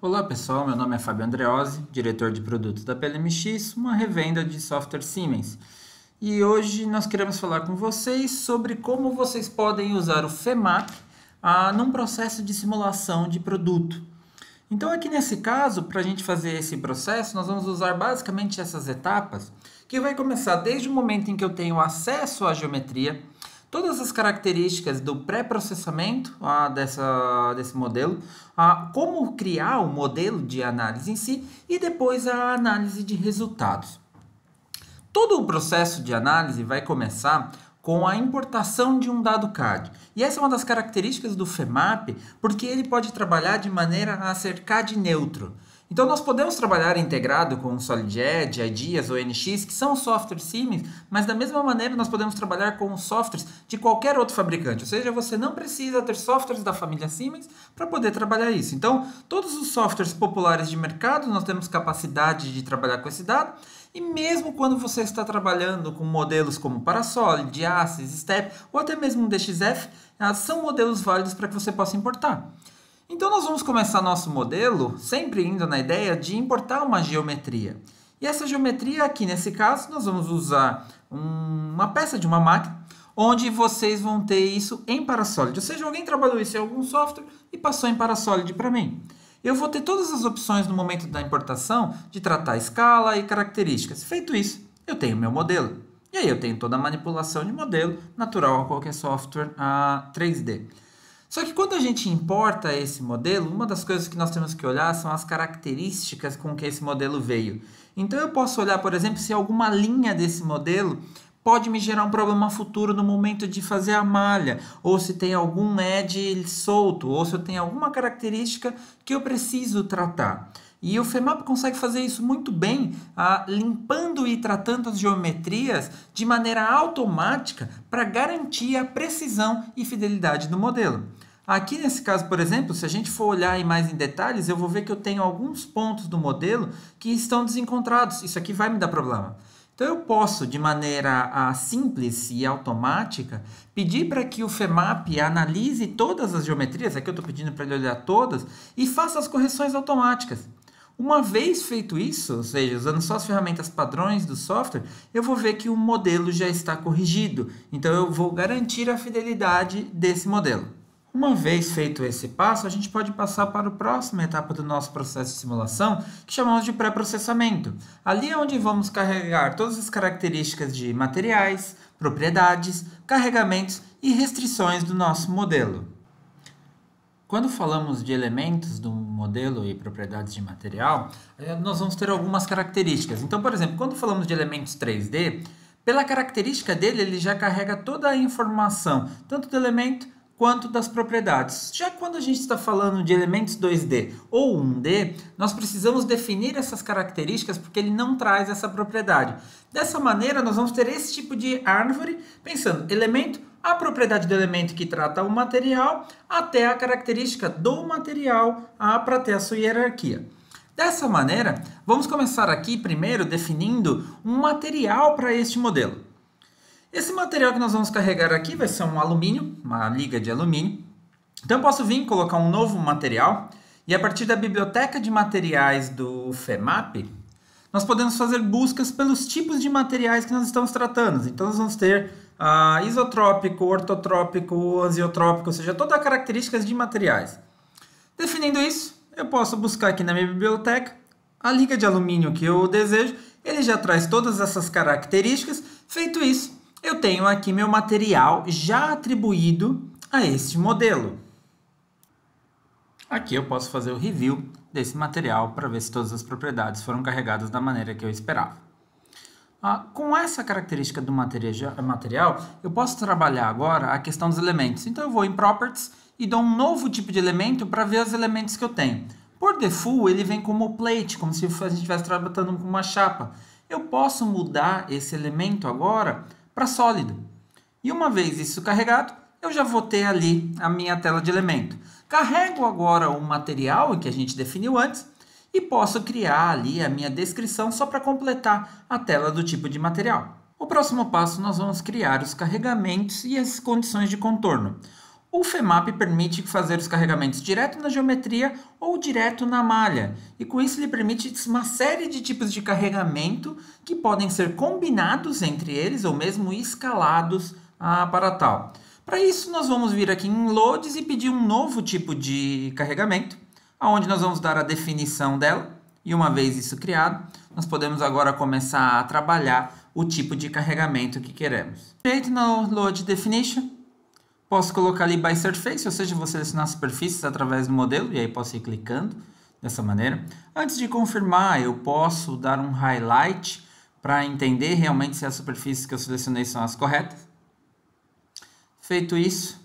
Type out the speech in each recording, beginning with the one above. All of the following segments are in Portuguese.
Olá pessoal, meu nome é Fábio Andreozzi, diretor de produtos da PLMX, uma revenda de software Siemens. E hoje nós queremos falar com vocês sobre como vocês podem usar o FEMAP num processo de simulação de produto. Então aqui nesse caso, para a gente fazer esse processo, nós vamos usar basicamente essas etapas, que vai começar desde o momento em que eu tenho acesso à geometria, todas as características do pré-processamento desse modelo, como criar o modelo de análise em si e depois a análise de resultados. Todo o processo de análise vai começar com a importação de um dado CAD. E essa é uma das características do FEMAP, porque ele pode trabalhar de maneira a ser CAD neutro. Então nós podemos trabalhar integrado com o SolidEdge, IDEAS ou NX, que são softwares Siemens, mas da mesma maneira nós podemos trabalhar com os softwares de qualquer outro fabricante. Ou seja, você não precisa ter softwares da família Siemens para poder trabalhar isso. Então, todos os softwares populares de mercado, nós temos capacidade de trabalhar com esse dado. E mesmo quando você está trabalhando com modelos como Parasolid, ACES, STEP ou até mesmo um DXF, são modelos válidos para que você possa importar. Então nós vamos começar nosso modelo sempre indo na ideia de importar uma geometria. E essa geometria aqui, nesse caso, nós vamos usar uma peça de uma máquina, onde vocês vão ter isso em Parasolid. Ou seja, alguém trabalhou isso em algum software e passou em Parasolid para mim. Eu vou ter todas as opções no momento da importação de tratar escala e características. Feito isso, eu tenho meu modelo. E aí eu tenho toda a manipulação de modelo natural a qualquer software 3D. Só que quando a gente importa esse modelo, uma das coisas que nós temos que olhar são as características com que esse modelo veio. Então eu posso olhar, por exemplo, se alguma linha desse modelo pode me gerar um problema futuro no momento de fazer a malha, ou se tem algum edge solto, ou se eu tenho alguma característica que eu preciso tratar. E o FEMAP consegue fazer isso muito bem, limpando e tratando as geometrias de maneira automática para garantir a precisão e fidelidade do modelo. Aqui nesse caso, por exemplo, se a gente for olhar mais em detalhes, eu vou ver que eu tenho alguns pontos do modelo que estão desencontrados. Isso aqui vai me dar problema. Então eu posso, de maneira simples e automática, pedir para que o FEMAP analise todas as geometrias, aqui eu estou pedindo para ele olhar todas, e faça as correções automáticas. Uma vez feito isso, ou seja, usando só as ferramentas padrões do software, eu vou ver que o modelo já está corrigido. Então eu vou garantir a fidelidade desse modelo. Uma vez feito esse passo, a gente pode passar para a próxima etapa do nosso processo de simulação, que chamamos de pré-processamento. Ali é onde vamos carregar todas as características de materiais, propriedades, carregamentos e restrições do nosso modelo. Quando falamos de elementos do modelo e propriedades de material, nós vamos ter algumas características. Então, por exemplo, quando falamos de elementos 3D, pela característica dele, ele já carrega toda a informação, tanto do elemento quanto das propriedades. Já quando a gente está falando de elementos 2D ou 1D, nós precisamos definir essas características porque ele não traz essa propriedade. Dessa maneira, nós vamos ter esse tipo de árvore, pensando elemento, a propriedade do elemento que trata o material, até a característica do material para ter a sua hierarquia. Dessa maneira, vamos começar aqui primeiro definindo um material para este modelo. Esse material que nós vamos carregar aqui vai ser um alumínio, uma liga de alumínio. Então eu posso vir colocar um novo material e a partir da biblioteca de materiais do FEMAP, nós podemos fazer buscas pelos tipos de materiais que nós estamos tratando. Então nós vamos ter isotrópico, ortotrópico, azeotrópico, ou seja, todas as características de materiais. Definindo isso, eu posso buscar aqui na minha biblioteca a liga de alumínio que eu desejo. Ele já traz todas essas características. Feito isso, eu tenho aqui meu material já atribuído a este modelo. Aqui eu posso fazer o review desse material para ver se todas as propriedades foram carregadas da maneira que eu esperava. Com essa característica do material, eu posso trabalhar agora a questão dos elementos. Então eu vou em Properties e dou um novo tipo de elemento para ver os elementos que eu tenho. Por default, ele vem como plate, como se a gente estivesse trabalhando com uma chapa. Eu posso mudar esse elemento agora para sólido. E uma vez isso carregado, eu já vou ter ali a minha tela de elemento. Carrego agora o material que a gente definiu antes e posso criar ali a minha descrição só para completar a tela do tipo de material. O próximo passo nós vamos criar os carregamentos e as condições de contorno. O FEMAP permite fazer os carregamentos direto na geometria ou direto na malha. E com isso ele permite uma série de tipos de carregamento que podem ser combinados entre eles ou mesmo escalados para tal. Para isso nós vamos vir aqui em Loads e pedir um novo tipo de carregamento, onde nós vamos dar a definição dela. E uma vez isso criado, nós podemos agora começar a trabalhar o tipo de carregamento que queremos. Direito no Load Definition. Posso colocar ali by surface, ou seja, vou selecionar superfícies através do modelo, e aí posso ir clicando dessa maneira. Antes de confirmar, eu posso dar um highlight para entender realmente se as superfícies que eu selecionei são as corretas. Feito isso,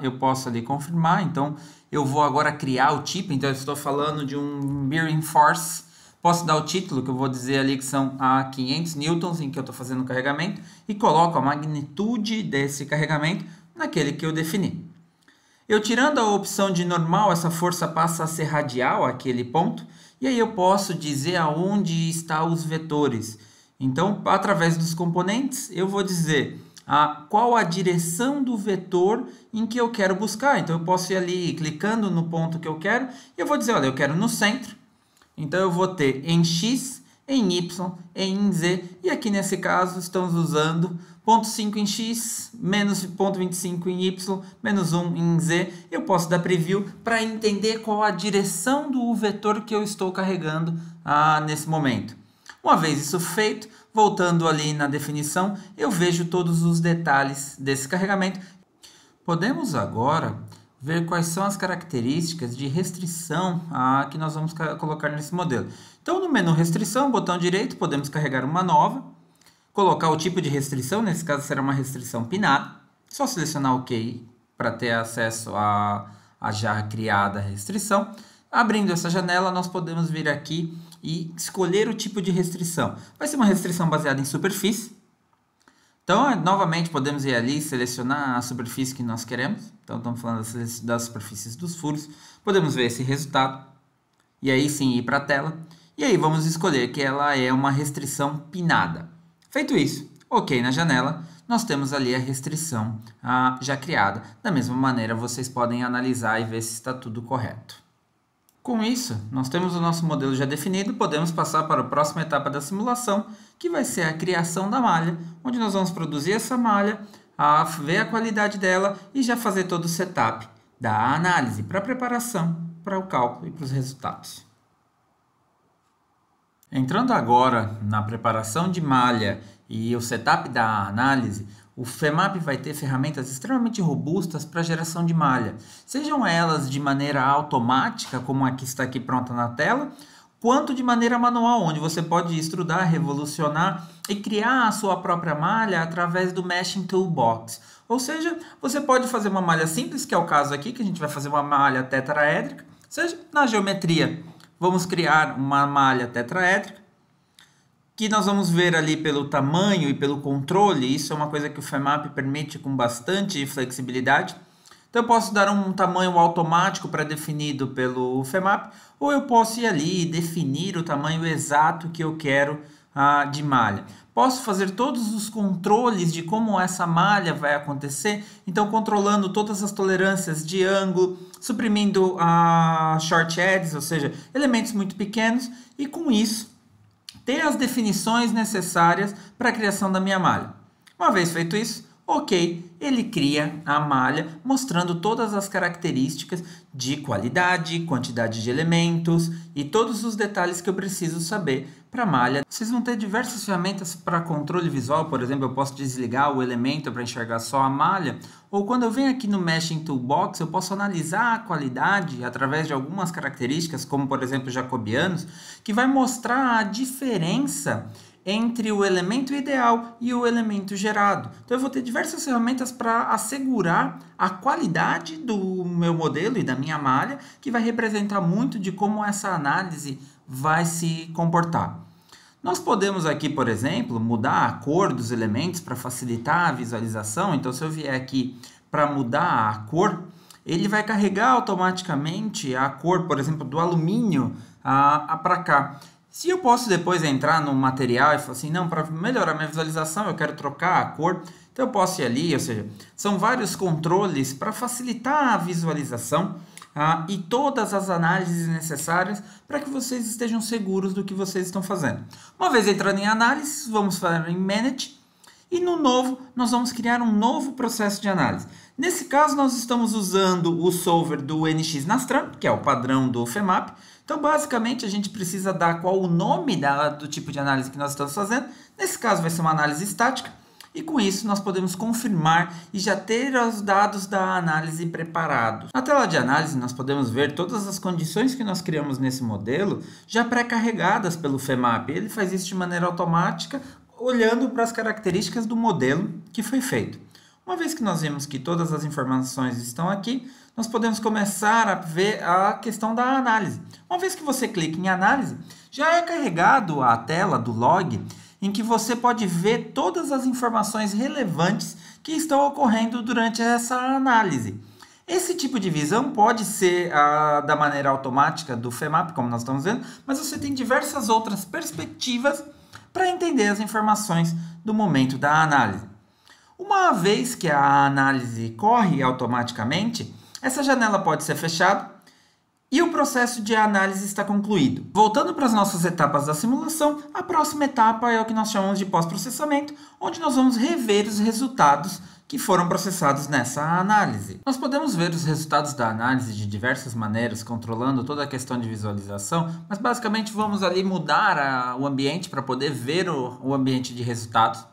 eu posso ali confirmar, então eu vou agora criar o tipo, então eu estou falando de um bearing force. Posso dar o título, que eu vou dizer ali que são 500 newtons em que eu estou fazendo o carregamento, e coloco a magnitude desse carregamento naquele que eu defini. Eu tirando a opção de normal, essa força passa a ser radial, aquele ponto, e aí eu posso dizer aonde estão os vetores. Então, através dos componentes, eu vou dizer qual a direção do vetor em que eu quero buscar. Então, eu posso ir ali clicando no ponto que eu quero, e eu vou dizer, olha, eu quero no centro. Então, eu vou ter em X, em Y, em Z, e aqui nesse caso estamos usando 0,5 em X, menos 0,25 em Y, menos 1 em Z. Eu posso dar preview para entender qual a direção do vetor que eu estou carregando nesse momento. Uma vez isso feito, voltando ali na definição, eu vejo todos os detalhes desse carregamento. Podemos agora ver quais são as características de restrição que nós vamos colocar nesse modelo. Então, no menu restrição, botão direito, podemos carregar uma nova, colocar o tipo de restrição, nesse caso será uma restrição pinada, só selecionar OK para ter acesso à já criada restrição. Abrindo essa janela, nós podemos vir aqui e escolher o tipo de restrição. Vai ser uma restrição baseada em superfície. Então, novamente, podemos ir ali e selecionar a superfície que nós queremos. Então, estamos falando das superfícies dos furos. Podemos ver esse resultado. E aí sim ir para a tela. E aí vamos escolher que ela é uma restrição pinada. Feito isso, OK na janela, nós temos ali a restrição já criada. Da mesma maneira, vocês podem analisar e ver se está tudo correto. Com isso, nós temos o nosso modelo já definido, podemos passar para a próxima etapa da simulação, que vai ser a criação da malha, onde nós vamos produzir essa malha, ver a qualidade dela e já fazer todo o setup da análise para a preparação, para o cálculo e para os resultados. Entrando agora na preparação de malha e o setup da análise, o FEMAP vai ter ferramentas extremamente robustas para geração de malha, sejam elas de maneira automática, como a que está aqui pronta na tela, quanto de maneira manual, onde você pode estrudar, revolucionar e criar a sua própria malha através do Meshing Toolbox. Ou seja, você pode fazer uma malha simples, que é o caso aqui, que a gente vai fazer uma malha tetraédrica, seja na geometria. Vamos criar uma malha tetraédrica, que nós vamos ver ali pelo tamanho e pelo controle. Isso é uma coisa que o FEMAP permite com bastante flexibilidade. Então eu posso dar um tamanho automático pré-definido pelo FEMAP, ou eu posso ir ali e definir o tamanho exato que eu quero de malha. Posso fazer todos os controles de como essa malha vai acontecer, então controlando todas as tolerâncias de ângulo, suprimindo short edges, ou seja, elementos muito pequenos, e com isso ter as definições necessárias para a criação da minha malha. Uma vez feito isso, OK, ele cria a malha mostrando todas as características de qualidade, quantidade de elementos e todos os detalhes que eu preciso saber para a malha. Vocês vão ter diversas ferramentas para controle visual, por exemplo, eu posso desligar o elemento para enxergar só a malha, ou quando eu venho aqui no Meshing Toolbox, eu posso analisar a qualidade através de algumas características, como por exemplo jacobianos, que vai mostrar a diferença entre o elemento ideal e o elemento gerado. Então eu vou ter diversas ferramentas para assegurar a qualidade do meu modelo e da minha malha, que vai representar muito de como essa análise vai se comportar. Nós podemos aqui, por exemplo, mudar a cor dos elementos para facilitar a visualização. Então se eu vier aqui para mudar a cor, ele vai carregar automaticamente a cor, por exemplo, do alumínio para cá. Se eu posso depois entrar no material e falar assim, não, para melhorar minha visualização, eu quero trocar a cor. Então eu posso ir ali, ou seja, são vários controles para facilitar a visualização e todas as análises necessárias para que vocês estejam seguros do que vocês estão fazendo. Uma vez entrando em análise, vamos falar em Manage e no novo nós vamos criar um novo processo de análise. Nesse caso nós estamos usando o solver do NX Nastran, que é o padrão do FEMAP. Então basicamente a gente precisa dar qual o nome do tipo de análise que nós estamos fazendo. Nesse caso vai ser uma análise estática. E com isso nós podemos confirmar e já ter os dados da análise preparados. Na tela de análise nós podemos ver todas as condições que nós criamos nesse modelo já pré-carregadas pelo FEMAP. Ele faz isso de maneira automática, olhando para as características do modelo que foi feito. Uma vez que nós vimos que todas as informações estão aqui, nós podemos começar a ver a questão da análise. Uma vez que você clica em análise, já é carregado a tela do log, em que você pode ver todas as informações relevantes que estão ocorrendo durante essa análise. Esse tipo de visão pode ser da maneira automática do FEMAP, como nós estamos vendo, mas você tem diversas outras perspectivas para entender as informações do momento da análise. Uma vez que a análise corre automaticamente, essa janela pode ser fechada e o processo de análise está concluído. Voltando para as nossas etapas da simulação, a próxima etapa é o que nós chamamos de pós-processamento, onde nós vamos rever os resultados que foram processados nessa análise. Nós podemos ver os resultados da análise de diversas maneiras, controlando toda a questão de visualização, mas basicamente vamos ali mudar o ambiente para poder ver o ambiente de resultados.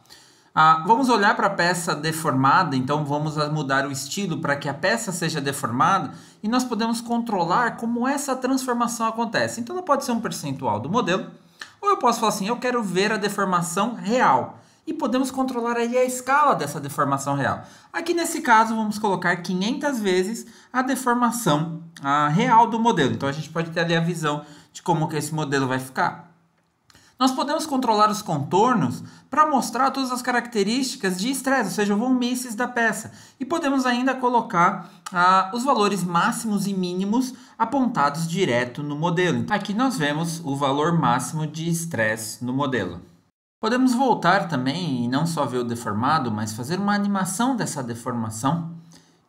Vamos olhar para a peça deformada, então vamos mudar o estilo para que a peça seja deformada e nós podemos controlar como essa transformação acontece. Então ela pode ser um percentual do modelo, ou eu posso falar assim, eu quero ver a deformação real. E podemos controlar aí a escala dessa deformação real. Aqui nesse caso vamos colocar 500 vezes a deformação real do modelo. Então a gente pode ter ali a visão de como que esse modelo vai ficar. Nós podemos controlar os contornos para mostrar todas as características de estresse, ou seja, o von Mises da peça. E podemos ainda colocar os valores máximos e mínimos apontados direto no modelo. Aqui nós vemos o valor máximo de estresse no modelo. Podemos voltar também e não só ver o deformado, mas fazer uma animação dessa deformação.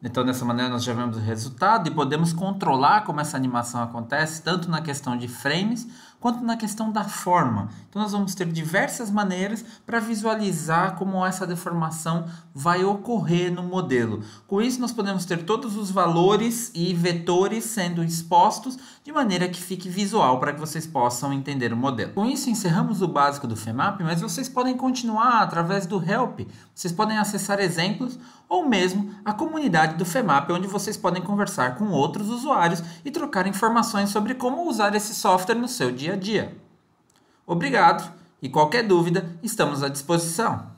Então, dessa maneira, nós já vemos o resultado e podemos controlar como essa animação acontece, tanto na questão de frames, quanto na questão da forma. Então, nós vamos ter diversas maneiras para visualizar como essa deformação vai ocorrer no modelo. Com isso, nós podemos ter todos os valores e vetores sendo expostos de maneira que fique visual para que vocês possam entender o modelo. Com isso, encerramos o básico do FEMAP, mas vocês podem continuar através do Help. Vocês podem acessar exemplos ou mesmo a comunidade do FEMAP, onde vocês podem conversar com outros usuários e trocar informações sobre como usar esse software no seu dia a dia. Obrigado e qualquer dúvida, estamos à disposição.